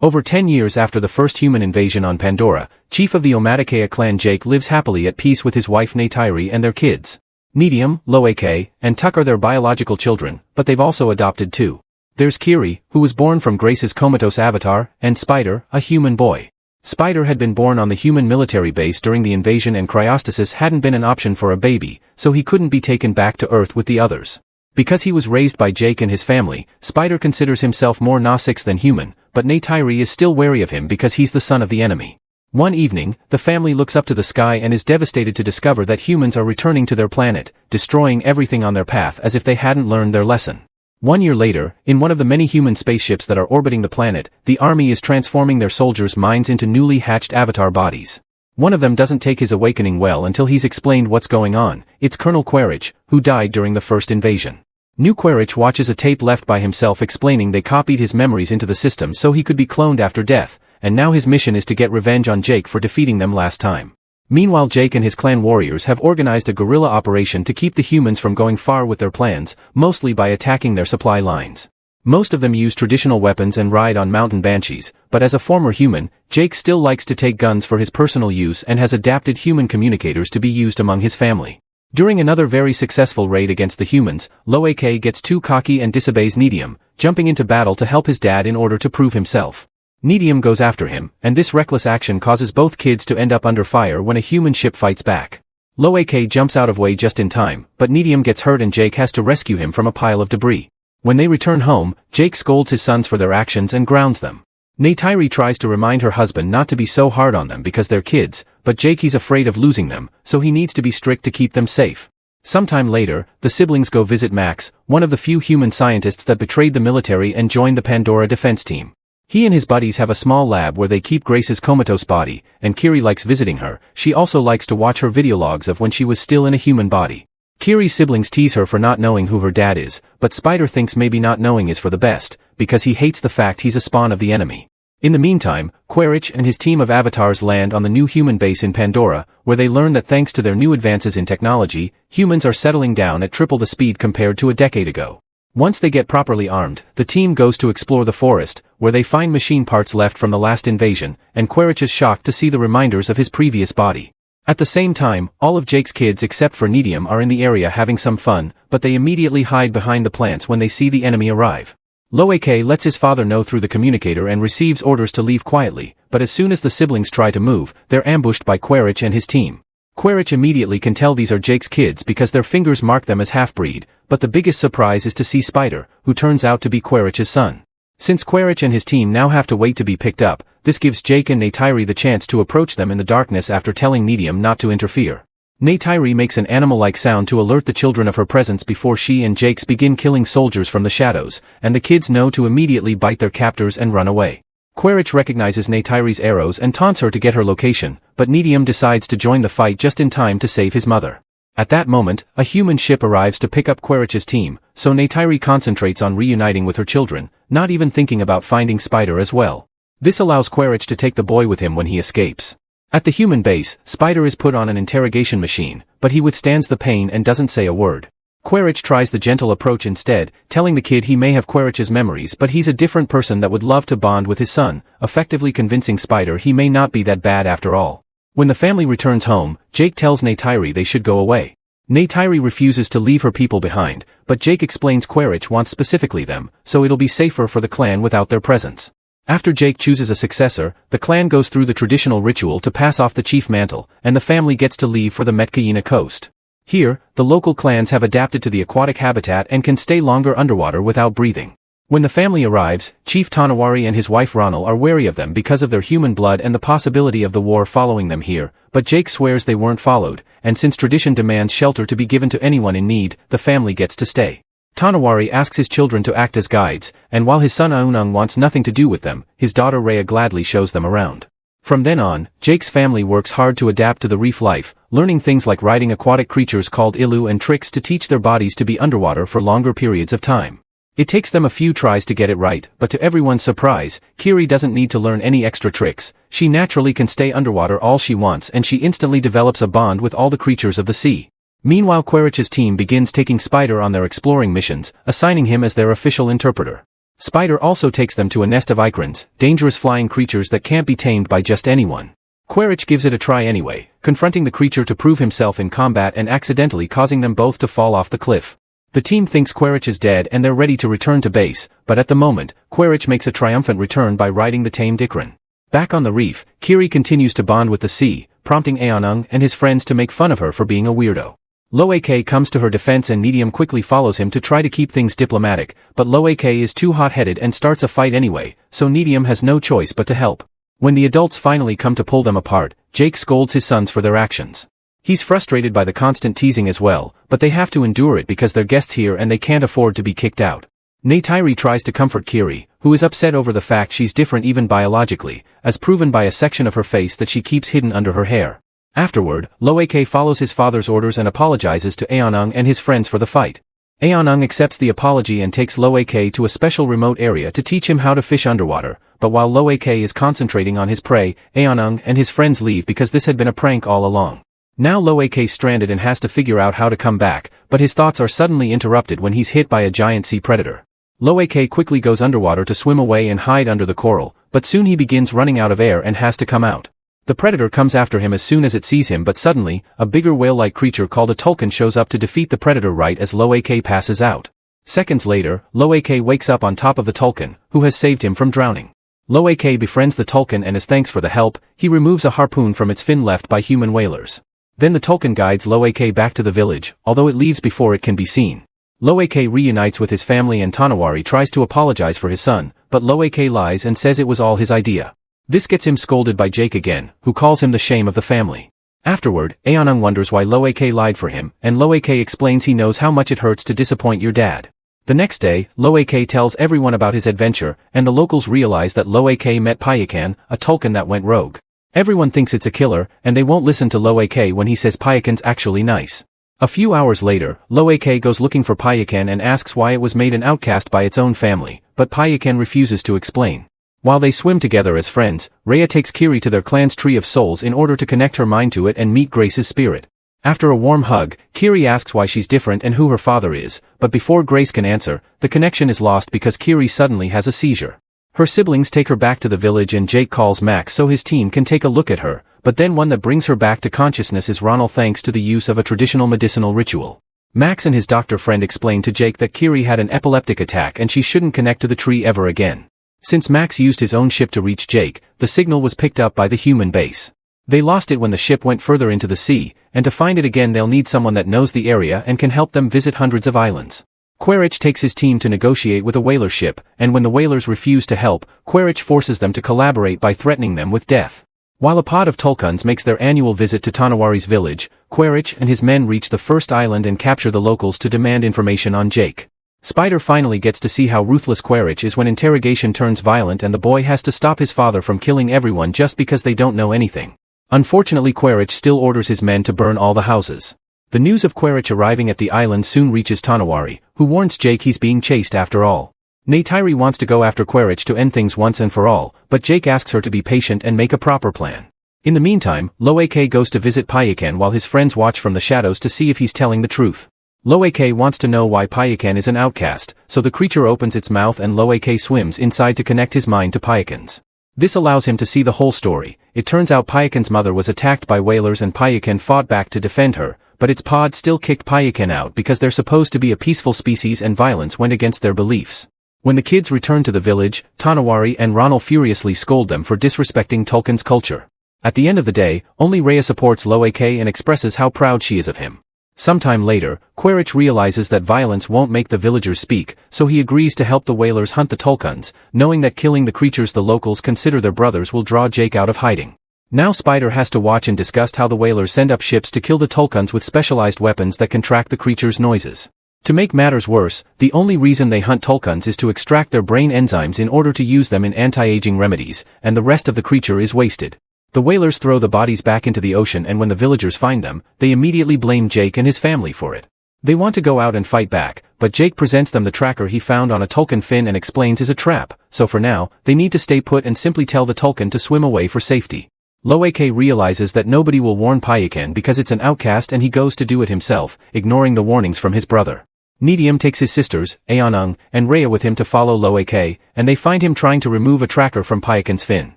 Over 10 years after the first human invasion on Pandora, chief of the Omaticea clan Jake lives happily at peace with his wife Neytiri and their kids. Neytiri, Loake, and Tuck are their biological children, but they've also adopted two. There's Kiri, who was born from Grace's comatose avatar, and Spider, a human boy. Spider had been born on the human military base during the invasion and cryostasis hadn't been an option for a baby, so he couldn't be taken back to Earth with the others. Because he was raised by Jake and his family, Spider considers himself more Gnostic than human, but Neytiri is still wary of him because he's the son of the enemy. One evening, the family looks up to the sky and is devastated to discover that humans are returning to their planet, destroying everything on their path as if they hadn't learned their lesson. 1 year later, in one of the many human spaceships that are orbiting the planet, the army is transforming their soldiers' minds into newly hatched avatar bodies. One of them doesn't take his awakening well until he's explained what's going on. It's Colonel Quaritch, who died during the first invasion. New Quaritch watches a tape left by himself explaining they copied his memories into the system so he could be cloned after death, and now his mission is to get revenge on Jake for defeating them last time. Meanwhile, Jake and his clan warriors have organized a guerrilla operation to keep the humans from going far with their plans, mostly by attacking their supply lines. Most of them use traditional weapons and ride on mountain banshees, but as a former human, Jake still likes to take guns for his personal use and has adapted human communicators to be used among his family. During another very successful raid against the humans, Loake gets too cocky and disobeys Neytiri, jumping into battle to help his dad in order to prove himself. Neytiri goes after him, and this reckless action causes both kids to end up under fire when a human ship fights back. Loake jumps out of way just in time, but Neytiri gets hurt and Jake has to rescue him from a pile of debris. When they return home, Jake scolds his sons for their actions and grounds them. Neytiri tries to remind her husband not to be so hard on them because they're kids, but Jake is afraid of losing them, so he needs to be strict to keep them safe. Sometime later, the siblings go visit Max, one of the few human scientists that betrayed the military and joined the Pandora defense team. He and his buddies have a small lab where they keep Grace's comatose body, and Kiri likes visiting her. She also likes to watch her video logs of when she was still in a human body. Kiri's siblings tease her for not knowing who her dad is, but Spider thinks maybe not knowing is for the best, because he hates the fact he's a spawn of the enemy. In the meantime, Quaritch and his team of avatars land on the new human base in Pandora, where they learn that thanks to their new advances in technology, humans are settling down at triple the speed compared to a decade ago. Once they get properly armed, the team goes to explore the forest, where they find machine parts left from the last invasion, and Quaritch is shocked to see the reminders of his previous body. At the same time, all of Jake's kids except for Neytiri are in the area having some fun, but they immediately hide behind the plants when they see the enemy arrive. Loake lets his father know through the communicator and receives orders to leave quietly, but as soon as the siblings try to move, they're ambushed by Quaritch and his team. Quaritch immediately can tell these are Jake's kids because their fingers mark them as half-breed, but the biggest surprise is to see Spider, who turns out to be Quaritch's son. Since Quaritch and his team now have to wait to be picked up, this gives Jake and Neytiri the chance to approach them in the darkness after telling Neytiri not to interfere. Neytiri makes an animal-like sound to alert the children of her presence before she and Jake begin killing soldiers from the shadows, and the kids know to immediately bite their captors and run away. Quaritch recognizes Neytiri's arrows and taunts her to get her location, but Neytiri decides to join the fight just in time to save his mother. At that moment, a human ship arrives to pick up Quaritch's team, so Neytiri concentrates on reuniting with her children, not even thinking about finding Spider as well. This allows Quaritch to take the boy with him when he escapes. At the human base, Spider is put on an interrogation machine, but he withstands the pain and doesn't say a word. Quaritch tries the gentle approach instead, telling the kid he may have Quaritch's memories but he's a different person that would love to bond with his son, effectively convincing Spider he may not be that bad after all. When the family returns home, Jake tells Neytiri they should go away. Neytiri refuses to leave her people behind, but Jake explains Quaritch wants specifically them, so it'll be safer for the clan without their presence. After Jake chooses a successor, the clan goes through the traditional ritual to pass off the chief mantle, and the family gets to leave for the Metkayina coast. Here, the local clans have adapted to the aquatic habitat and can stay longer underwater without breathing. When the family arrives, Chief Tonawari and his wife Ronald are wary of them because of their human blood and the possibility of the war following them here, but Jake swears they weren't followed, and since tradition demands shelter to be given to anyone in need, the family gets to stay. Tonawari asks his children to act as guides, and while his son Aunung wants nothing to do with them, his daughter Rhea gladly shows them around. From then on, Jake's family works hard to adapt to the reef life, learning things like riding aquatic creatures called ilu and tricks to teach their bodies to be underwater for longer periods of time. It takes them a few tries to get it right, but to everyone's surprise, Kiri doesn't need to learn any extra tricks. She naturally can stay underwater all she wants and she instantly develops a bond with all the creatures of the sea. Meanwhile, Quaritch's team begins taking Spider on their exploring missions, assigning him as their official interpreter. Spider also takes them to a nest of icrons, dangerous flying creatures that can't be tamed by just anyone. Quaritch gives it a try anyway, confronting the creature to prove himself in combat and accidentally causing them both to fall off the cliff. The team thinks Quaritch is dead and they're ready to return to base, but at the moment, Quaritch makes a triumphant return by riding the tamed icron. Back on the reef, Kiri continues to bond with the sea, prompting Aonung and his friends to make fun of her for being a weirdo. Loak comes to her defense and Neytiri quickly follows him to try to keep things diplomatic, but Loak is too hot-headed and starts a fight anyway, so Neytiri has no choice but to help. When the adults finally come to pull them apart, Jake scolds his sons for their actions. He's frustrated by the constant teasing as well, but they have to endure it because they're guests here and they can't afford to be kicked out. Neytiri tries to comfort Kiri, who is upset over the fact she's different even biologically, as proven by a section of her face that she keeps hidden under her hair. Afterward, Loak follows his father's orders and apologizes to Aonung and his friends for the fight. Aonung accepts the apology and takes Loak to a special remote area to teach him how to fish underwater, but while Loak is concentrating on his prey, Aonung and his friends leave because this had been a prank all along. Now Loak is stranded and has to figure out how to come back, but his thoughts are suddenly interrupted when he's hit by a giant sea predator. Loak quickly goes underwater to swim away and hide under the coral, but soon he begins running out of air and has to come out. The predator comes after him as soon as it sees him, but suddenly, a bigger whale-like creature called a tulkun shows up to defeat the predator right as Loak passes out. Seconds later, Loak wakes up on top of the tulkun, who has saved him from drowning. Loak befriends the tulkun and as thanks for the help, he removes a harpoon from its fin left by human whalers. Then the tulkun guides Loak back to the village, although it leaves before it can be seen. Loak reunites with his family and Tonawari tries to apologize for his son, but Loak lies and says it was all his idea. This gets him scolded by Jake again, who calls him the shame of the family. Afterward, Aonung wonders why Loak lied for him, and Loak explains he knows how much it hurts to disappoint your dad. The next day, Loak tells everyone about his adventure, and the locals realize that Loak met Payakan, a tulkun that went rogue. Everyone thinks it's a killer, and they won't listen to Loak when he says Payakan's actually nice. A few hours later, Loak goes looking for Payakan and asks why it was made an outcast by its own family, but Payakan refuses to explain. While they swim together as friends, Rhea takes Kiri to their clan's tree of souls in order to connect her mind to it and meet Grace's spirit. After a warm hug, Kiri asks why she's different and who her father is, but before Grace can answer, the connection is lost because Kiri suddenly has a seizure. Her siblings take her back to the village and Jake calls Max so his team can take a look at her, but then one that brings her back to consciousness is Ronald thanks to the use of a traditional medicinal ritual. Max and his doctor friend explain to Jake that Kiri had an epileptic attack and she shouldn't connect to the tree ever again. Since Max used his own ship to reach Jake, the signal was picked up by the human base. They lost it when the ship went further into the sea, and to find it again they'll need someone that knows the area and can help them visit hundreds of islands. Quaritch takes his team to negotiate with a whaler ship, and when the whalers refuse to help, Quaritch forces them to collaborate by threatening them with death. While a pod of tulkuns makes their annual visit to Tonawari's village, Quaritch and his men reach the first island and capture the locals to demand information on Jake. Spider finally gets to see how ruthless Quaritch is when interrogation turns violent and the boy has to stop his father from killing everyone just because they don't know anything. Unfortunately, Quaritch still orders his men to burn all the houses. The news of Quaritch arriving at the island soon reaches Tonawari, who warns Jake he's being chased after all. Neytiri wants to go after Quaritch to end things once and for all, but Jake asks her to be patient and make a proper plan. In the meantime, Loak goes to visit Payakan while his friends watch from the shadows to see if he's telling the truth. Loak wants to know why Payakan is an outcast, so the creature opens its mouth and Loak swims inside to connect his mind to Payakan's. This allows him to see the whole story. It turns out Payakan's mother was attacked by whalers and Payakan fought back to defend her, but its pod still kicked Payakan out because they're supposed to be a peaceful species and violence went against their beliefs. When the kids return to the village, Tonawari and Ronald furiously scold them for disrespecting Tulkun's culture. At the end of the day, only Rhea supports Loak and expresses how proud she is of him. Sometime later, Quaritch realizes that violence won't make the villagers speak, so he agrees to help the whalers hunt the tulkuns, knowing that killing the creatures the locals consider their brothers will draw Jake out of hiding. Now Spider has to watch and discuss how the whalers send up ships to kill the tulkuns with specialized weapons that can track the creatures' noises. To make matters worse, the only reason they hunt tulkuns is to extract their brain enzymes in order to use them in anti-aging remedies, and the rest of the creature is wasted. The whalers throw the bodies back into the ocean and when the villagers find them, they immediately blame Jake and his family for it. They want to go out and fight back, but Jake presents them the tracker he found on a tulkun fin and explains is a trap, so for now, they need to stay put and simply tell the tulkun to swim away for safety. Loak realizes that nobody will warn Payakan because it's an outcast and he goes to do it himself, ignoring the warnings from his brother. Neytiri takes his sisters, Aonung, and Rhea with him to follow Loak, and they find him trying to remove a tracker from Payakan's fin.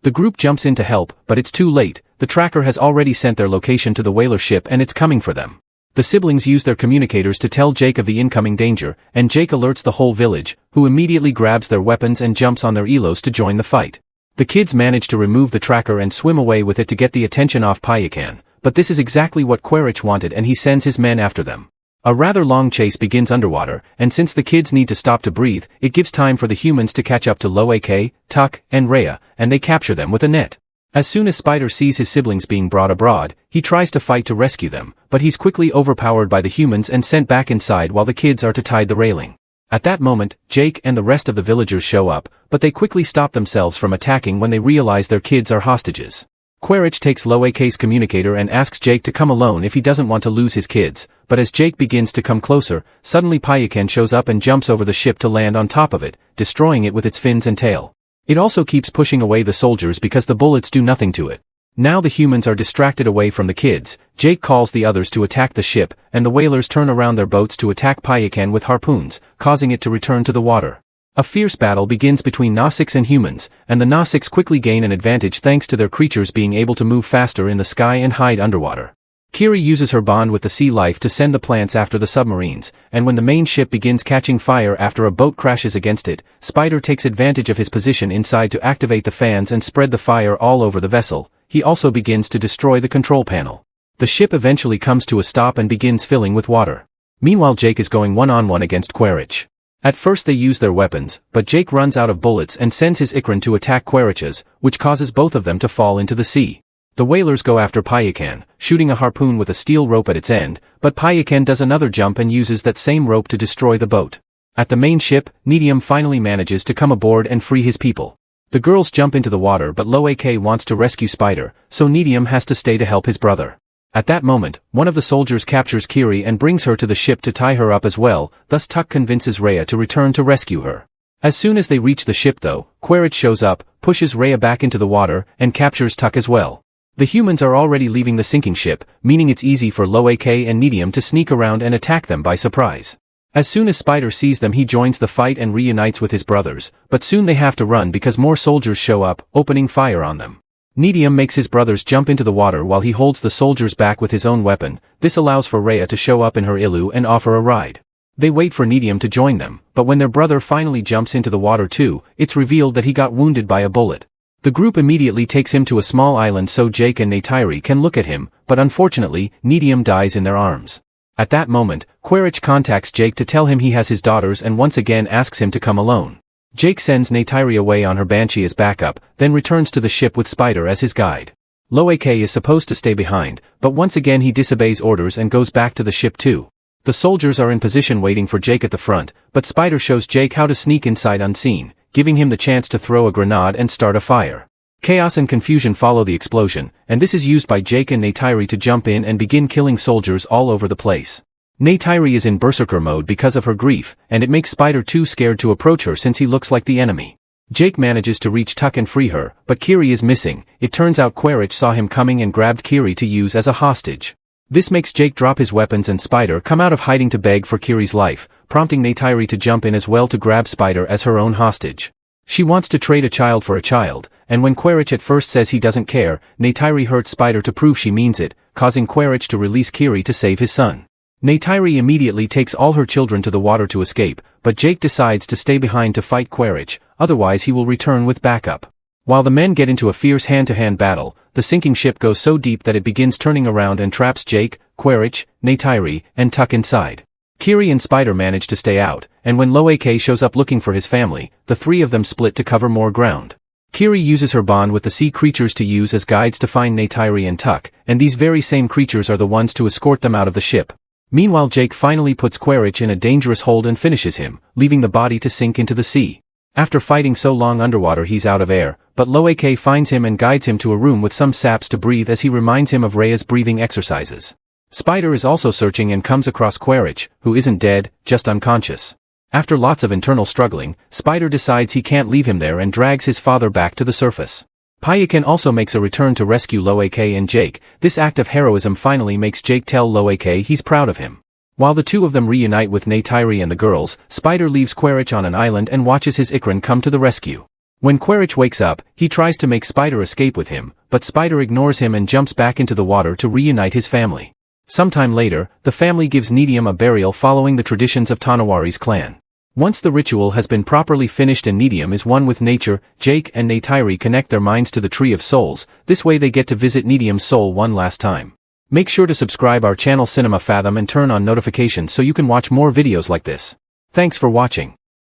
The group jumps in to help, but it's too late. The tracker has already sent their location to the whaler ship and it's coming for them. The siblings use their communicators to tell Jake of the incoming danger, and Jake alerts the whole village, who immediately grabs their weapons and jumps on their elos to join the fight. The kids manage to remove the tracker and swim away with it to get the attention off Payakan, but this is exactly what Quaritch wanted and he sends his men after them. A rather long chase begins underwater, and since the kids need to stop to breathe, it gives time for the humans to catch up to Loak, Tuck, and Rhea, and they capture them with a net. As soon as Spider sees his siblings being brought abroad, he tries to fight to rescue them, but he's quickly overpowered by the humans and sent back inside while the kids are to tie the railing. At that moment, Jake and the rest of the villagers show up, but they quickly stop themselves from attacking when they realize their kids are hostages. Quaritch takes Loak's communicator and asks Jake to come alone if he doesn't want to lose his kids, but as Jake begins to come closer, suddenly Payakan shows up and jumps over the ship to land on top of it, destroying it with its fins and tail. It also keeps pushing away the soldiers because the bullets do nothing to it. Now the humans are distracted away from the kids. Jake calls the others to attack the ship, and the whalers turn around their boats to attack Payakan with harpoons, causing it to return to the water. A fierce battle begins between Nausicaa and humans, and the Nausicaa quickly gain an advantage thanks to their creatures being able to move faster in the sky and hide underwater. Kiri uses her bond with the sea life to send the plants after the submarines, and when the main ship begins catching fire after a boat crashes against it, Spider takes advantage of his position inside to activate the fans and spread the fire all over the vessel. He also begins to destroy the control panel. The ship eventually comes to a stop and begins filling with water. Meanwhile Jake is going one-on-one against Quaritch. At first they use their weapons, but Jake runs out of bullets and sends his Ikran to attack Quaritch's, which causes both of them to fall into the sea. The whalers go after Payakan, shooting a harpoon with a steel rope at its end, but Payakan does another jump and uses that same rope to destroy the boat. At the main ship, Neytiri finally manages to come aboard and free his people. The girls jump into the water but Loak wants to rescue Spider, so Neytiri has to stay to help his brother. At that moment, one of the soldiers captures Kiri and brings her to the ship to tie her up as well, thus Tuck convinces Rhea to return to rescue her. As soon as they reach the ship though, Quaritch shows up, pushes Rhea back into the water, and captures Tuck as well. The humans are already leaving the sinking ship, meaning it's easy for Loak and Neytiri to sneak around and attack them by surprise. As soon as Spider sees them he joins the fight and reunites with his brothers, but soon they have to run because more soldiers show up, opening fire on them. Neytiri makes his brothers jump into the water while he holds the soldiers back with his own weapon. This allows for Rhea to show up in her ilu and offer a ride. They wait for Neytiri to join them, but when their brother finally jumps into the water too, it's revealed that he got wounded by a bullet. The group immediately takes him to a small island so Jake and Neytiri can look at him, but unfortunately, Neytiri dies in their arms. At that moment, Quaritch contacts Jake to tell him he has his daughters and once again asks him to come alone. Jake sends Neytiri away on her banshee as backup, then returns to the ship with Spider as his guide. Loak is supposed to stay behind, but once again he disobeys orders and goes back to the ship too. The soldiers are in position waiting for Jake at the front, but Spider shows Jake how to sneak inside unseen, giving him the chance to throw a grenade and start a fire. Chaos and confusion follow the explosion, and this is used by Jake and Neytiri to jump in and begin killing soldiers all over the place. Neytiri is in berserker mode because of her grief, and it makes Spider too scared to approach her since he looks like the enemy. Jake manages to reach Tuck and free her, but Kiri is missing. It turns out Quaritch saw him coming and grabbed Kiri to use as a hostage. This makes Jake drop his weapons and Spider come out of hiding to beg for Kiri's life, prompting Neytiri to jump in as well to grab Spider as her own hostage. She wants to trade a child for a child, and when Quaritch at first says he doesn't care, Neytiri hurts Spider to prove she means it, causing Quaritch to release Kiri to save his son. Neytiri immediately takes all her children to the water to escape, but Jake decides to stay behind to fight Quaritch, otherwise he will return with backup. While the men get into a fierce hand-to-hand battle, the sinking ship goes so deep that it begins turning around and traps Jake, Quaritch, Neytiri, and Tuck inside. Kiri and Spider manage to stay out, and when Loak shows up looking for his family, the three of them split to cover more ground. Kiri uses her bond with the sea creatures to use as guides to find Neytiri and Tuck, and these very same creatures are the ones to escort them out of the ship. Meanwhile Jake finally puts Quaritch in a dangerous hold and finishes him, leaving the body to sink into the sea. After fighting so long underwater he's out of air, but Loak finds him and guides him to a room with some saps to breathe as he reminds him of Rhea's breathing exercises. Spider is also searching and comes across Quaritch, who isn't dead, just unconscious. After lots of internal struggling, Spider decides he can't leave him there and drags his father back to the surface. Payakan also makes a return to rescue Loak and Jake. This act of heroism finally makes Jake tell Loak he's proud of him. While the two of them reunite with Neytiri and the girls, Spider leaves Quaritch on an island and watches his Ikran come to the rescue. When Quaritch wakes up, he tries to make Spider escape with him, but Spider ignores him and jumps back into the water to reunite his family. Sometime later, the family gives Neytiri a burial following the traditions of Tanawari's clan. Once the ritual has been properly finished and Neytiri is one with nature, Jake and Neytiri connect their minds to the Tree of Souls. This way they get to visit Neytiri's soul one last time. Make sure to subscribe our channel Cinema Fathom and turn on notifications so you can watch more videos like this. Thanks for watching.